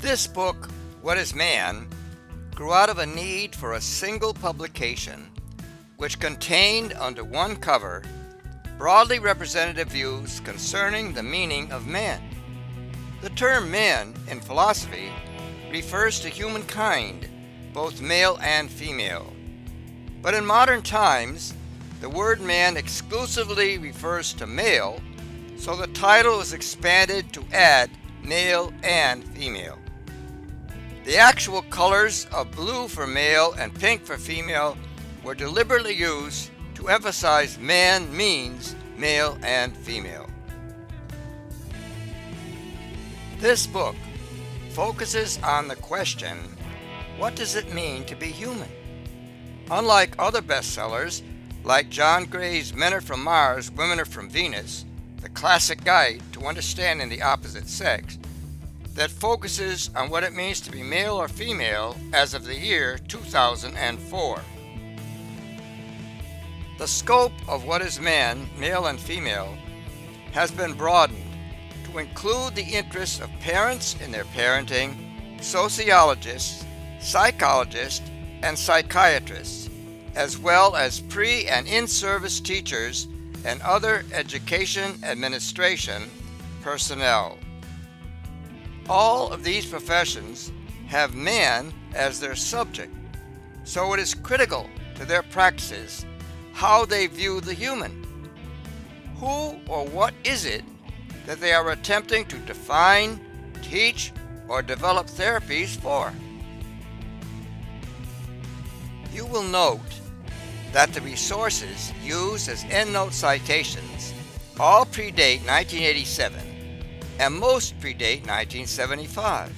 This book, What is Man?, grew out of a need for a single publication which contained under one cover broadly representative views concerning the meaning of man. The term man in philosophy refers to humankind, both male and female. But in modern times, the word man exclusively refers to male, so the title was expanded to add male and female. The actual colors of blue for male and pink for female were deliberately used to emphasize man means male and female. This book focuses on the question, what does it mean to be human? Unlike other bestsellers like John Gray's Men Are From Mars, Women Are From Venus, the classic guide to understanding the opposite sex, that focuses on what it means to be male or female as of the year 2004. The scope of what is man, male and female, has been broadened to include the interests of parents in their parenting, sociologists, psychologists, and psychiatrists, as well as pre- and in-service teachers and other education administration personnel. All of these professions have man as their subject, so it is critical to their practices how they view the human. Who or what is it that they are attempting to define, teach, or develop therapies for? You will note that the resources used as endnote citations all predate 1987 and most predate 1975.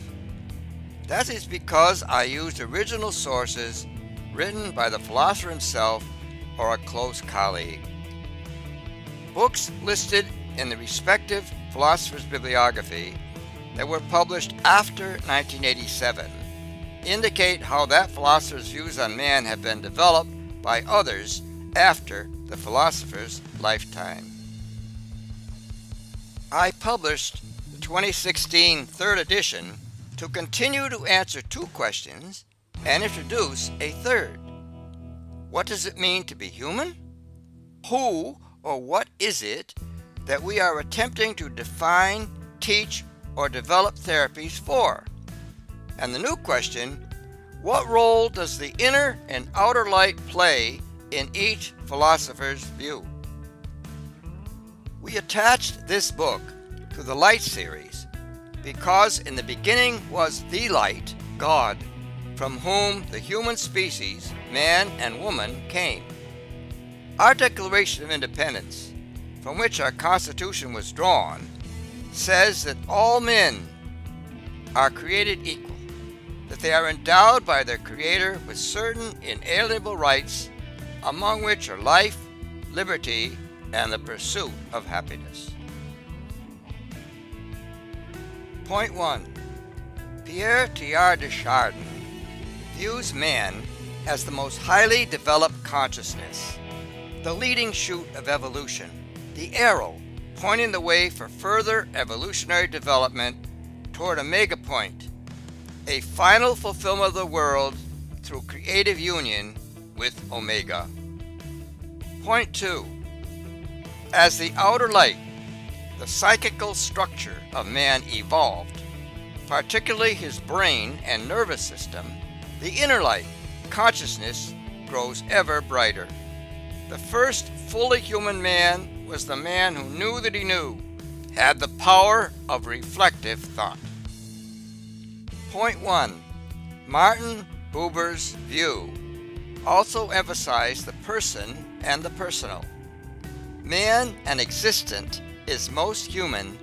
That is because I used original sources written by the philosopher himself or a close colleague. Books listed in the respective philosopher's bibliography that were published after 1987 indicate how that philosopher's views on man have been developed by others after the philosopher's lifetime. I published the 2016 third edition to continue to answer two questions and introduce a third. What does it mean to be human? Who or what is it that we are attempting to define, teach, or develop therapies for? And the new question, what role does the inner and outer light play in each philosopher's view? We attached this book to the Light series because in the beginning was the light, God, from whom the human species, man and woman, came. Our Declaration of Independence, from which our Constitution was drawn, says that all men are created equal, that they are endowed by their Creator with certain inalienable rights, among which are life, liberty, and the pursuit of happiness. Point 1. Pierre Teilhard de Chardin views man as the most highly developed consciousness, the leading chute of evolution, the arrow pointing the way for further evolutionary development toward Omega Point, a final fulfillment of the world through creative union with Omega. Point 2. As the outer light, the psychical structure of man evolved, particularly his brain and nervous system, the inner light, consciousness, grows ever brighter. The first fully human man was the man who knew that he knew, had the power of reflective thought. Point 1. Martin Buber's view also emphasized the person and the personal. Man, an existent, is most human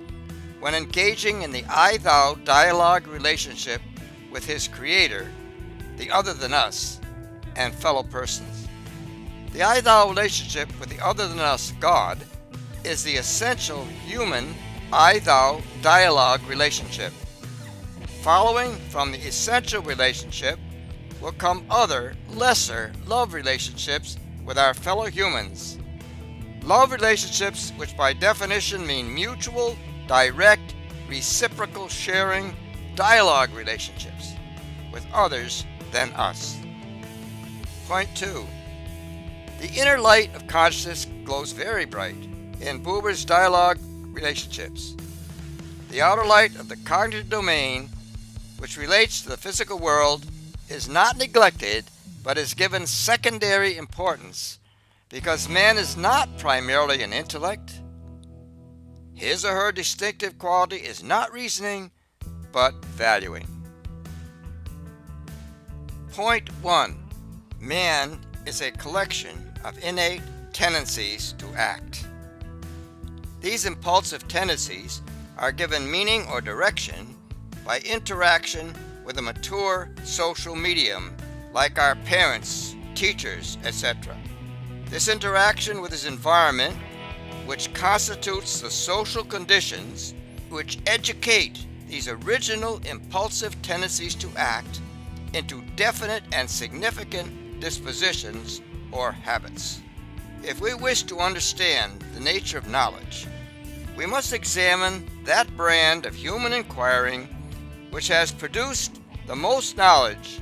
when engaging in the I-thou dialogue relationship with his Creator, the other than us, and fellow persons. The I-thou relationship with the other than us, God, is the essential human I-thou dialogue relationship. Following from the essential relationship will come other, lesser love relationships with our fellow humans. Love relationships which by definition mean mutual, direct, reciprocal sharing dialogue relationships with others than us. Point 2. The inner light of consciousness glows very bright in Buber's dialogue relationships. The outer light of the cognitive domain, which relates to the physical world, is not neglected but is given secondary importance because man is not primarily an intellect. His or her distinctive quality is not reasoning but valuing. Point 1. Man is a collection of innate tendencies to act. These impulsive tendencies are given meaning or direction by interaction with a mature social medium like our parents, teachers, etc. This interaction with his environment, which constitutes the social conditions which educate these original impulsive tendencies to act into definite and significant dispositions or habits. If we wish to understand the nature of knowledge, we must examine that brand of human inquiring which has produced the most knowledge,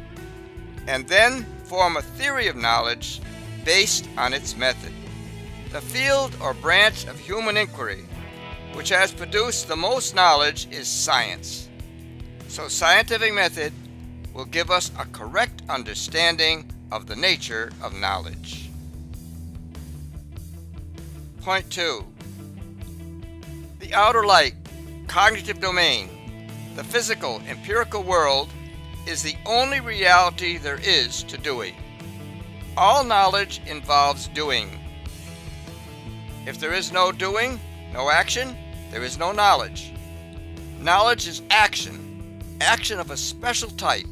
and then form a theory of knowledge based on its method. The field or branch of human inquiry which has produced the most knowledge is science. So scientific method will give us a correct understanding of the nature of knowledge. Point 2. The outer light, cognitive domain, the physical, empirical world, is the only reality there is to doing. All knowledge involves doing. If there is no doing, no action, there is no knowledge. Knowledge is action, action of a special type,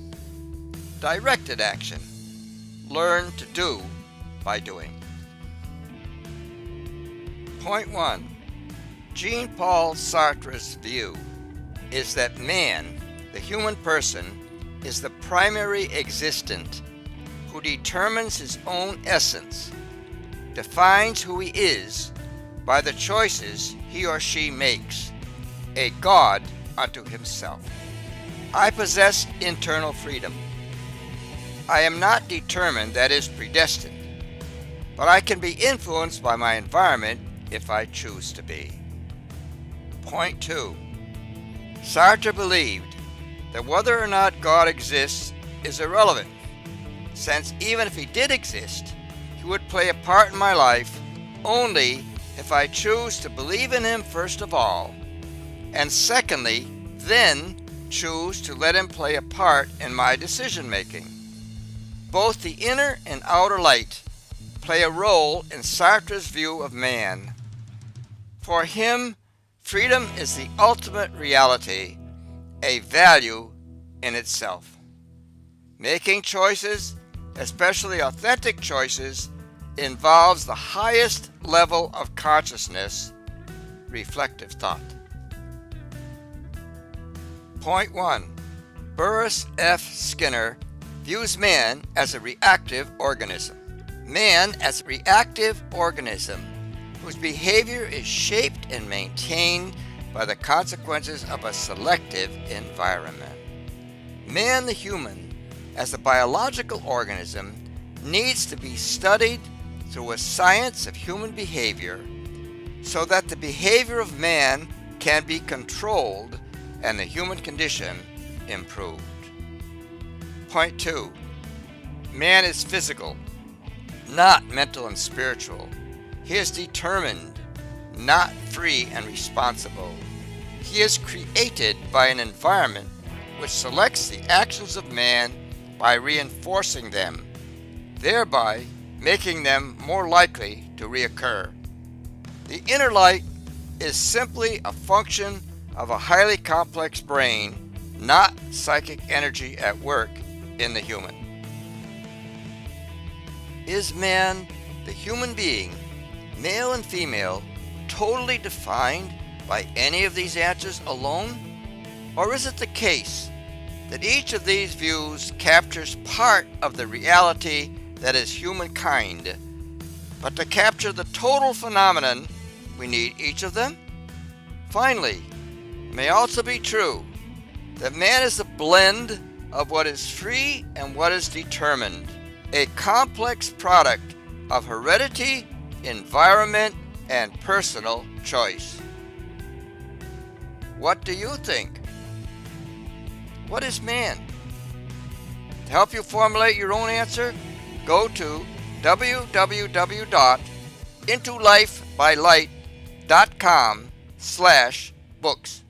directed action, learned to do by doing. Point 1. Jean-Paul Sartre's view is that man, the human person, is the primary existent who determines his own essence, defines who he is by the choices he or she makes, a God unto himself. I possess internal freedom. I am not determined, that is, predestined, but I can be influenced by my environment if I choose to be. Point 2. Sartre believed that whether or not God exists is irrelevant, since even if he did exist, he would play a part in my life only if I choose to believe in him first of all, and secondly, then choose to let him play a part in my decision making. Both the inner and outer light play a role in Sartre's view of man. For him, freedom is the ultimate reality, a value in itself. Making choices, especially authentic choices, involves the highest level of consciousness, reflective thought. Point 1. Burris F. Skinner views man as a reactive organism. Man as a reactive organism whose behavior is shaped and maintained by the consequences of a selective environment. Man, the human, as a biological organism, needs to be studied through a science of human behavior so that the behavior of man can be controlled and the human condition improved. Point 2. Man is physical, not mental and spiritual. He is determined, not free and responsible. He is created by an environment which selects the actions of man by reinforcing them, thereby making them more likely to reoccur. The inner light is simply a function of a highly complex brain, not psychic energy at work in the human. Is man, the human being, male and female, totally defined by any of these answers alone? Or is it the case that each of these views captures part of the reality that is humankind, but to capture the total phenomenon, we need each of them? Finally, it may also be true that man is a blend of what is free and what is determined, a complex product of heredity, environment, and personal choice. What do you think? What is man? To help you formulate your own answer, go to www.intolifebylight.com/books.